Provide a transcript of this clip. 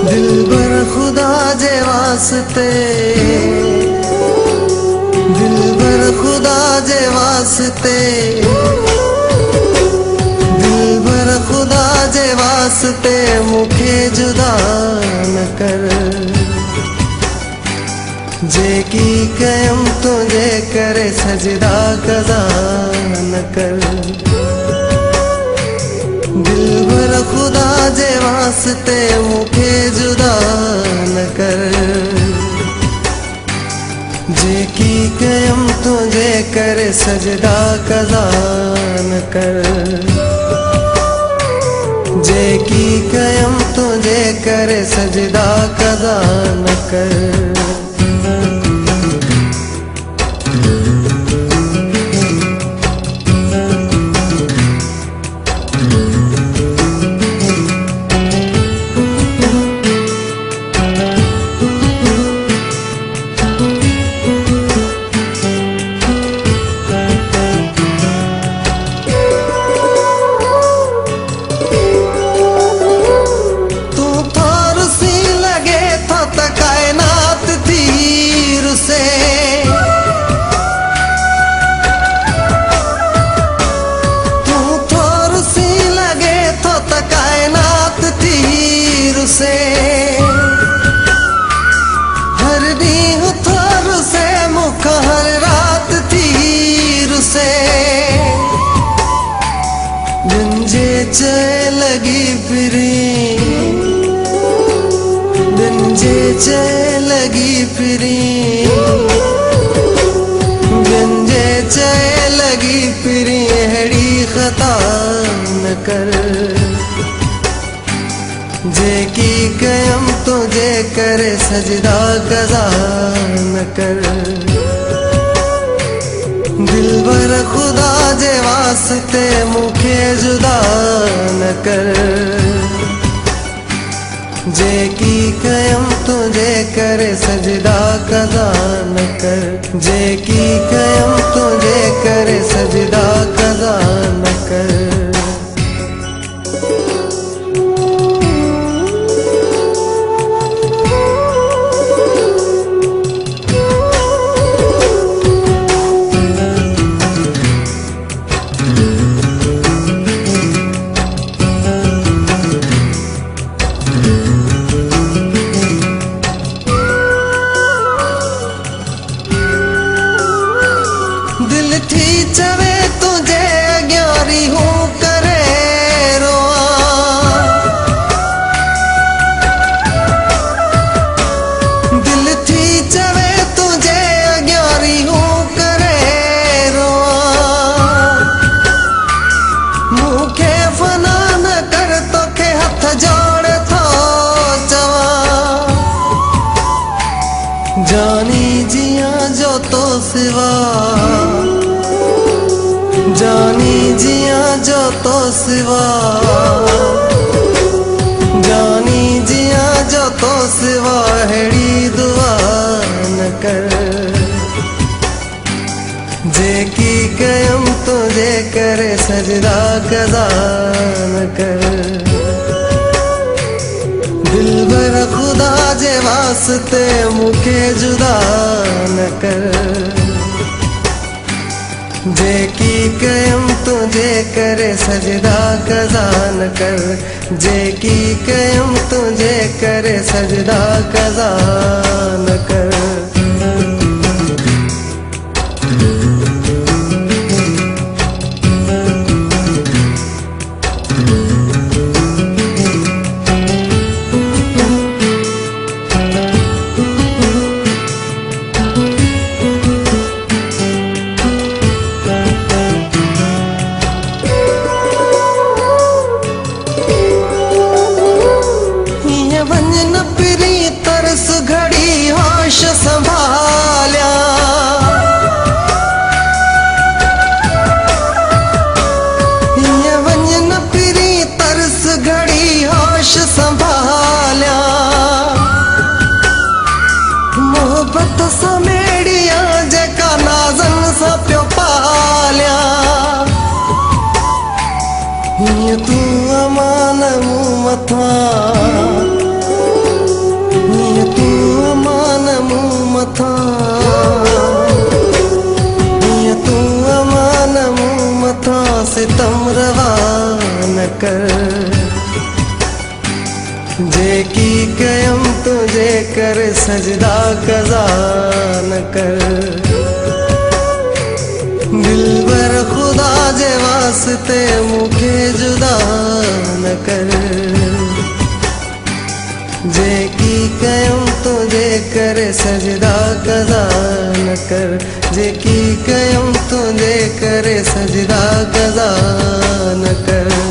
दिलबर खुदा जे वास्ते, दिलबर खुदा जे वास्ते, दिलबर खुदा जे वास्ते मुखे जुदा न कर। जेकी कयम तुझे करे सजदा कज़ा न कर। दिलबर खुदा जे वास्ते मुखे जुदा न कर। जेकी कयम तुझे करे सजदा कज़ा न कर। जेकी कयम तुझे करे सजदा कज़ा न कर। हर दी थोर से मुख हर रात तीर से। गंजे च लगी फिरी, गंजे च लगी फिरी, गंजे च लगी फिरी अहड़ी खता न कर। जेकी कयम तुझे करे सजदा कज़ा न कर। दिलबर खुदा जे वास्ते मुखे जुदा न कर। जेकी कयम तुझे करे सजदा कज़ा न कर। जेकी कयम तुझे करे सजदा कज़ा न कर। दिल थी चवे तुझे अग्यारी हूँ करे रोआ। दिल थी चवे तुझे अग्यारी हूँ करे रोआ। मुखे फना न कर तोखे हथ जोड़ थो चवा। जानी जिया जो तो सिवा, जानी जिया जो तो सिवा, जानी जिया जो तो सिवा अहड़ी दुआ न कर। जेकी कयम तुझे करे सजदा कज़ा न कर। दिलबर खुदा जे वास्ते मुखे जुदा न कर। जेकी कयम तुझे करे सजदा कज़ा न कर। जेकी कयम तुझे करे सजदा कज़ा न कर। घड़ी होश संभाल्या, ये वंजन फिरी तरस घड़ी होश संभाल्या। मोहब्बत समेड़िया जेका नाज़न सा प्यो पाल्या। ये तू अमान मुँह मथा कर जेकी कयम तुझे कर सजदा कज़ा न कर दिलबर खुदा जे वास्ते मुखे जुदा न कर जेकी कयम तुझे कर सजदा कज़ा न कर जेकी कयम तुझे कर सजदा कज़ा न कर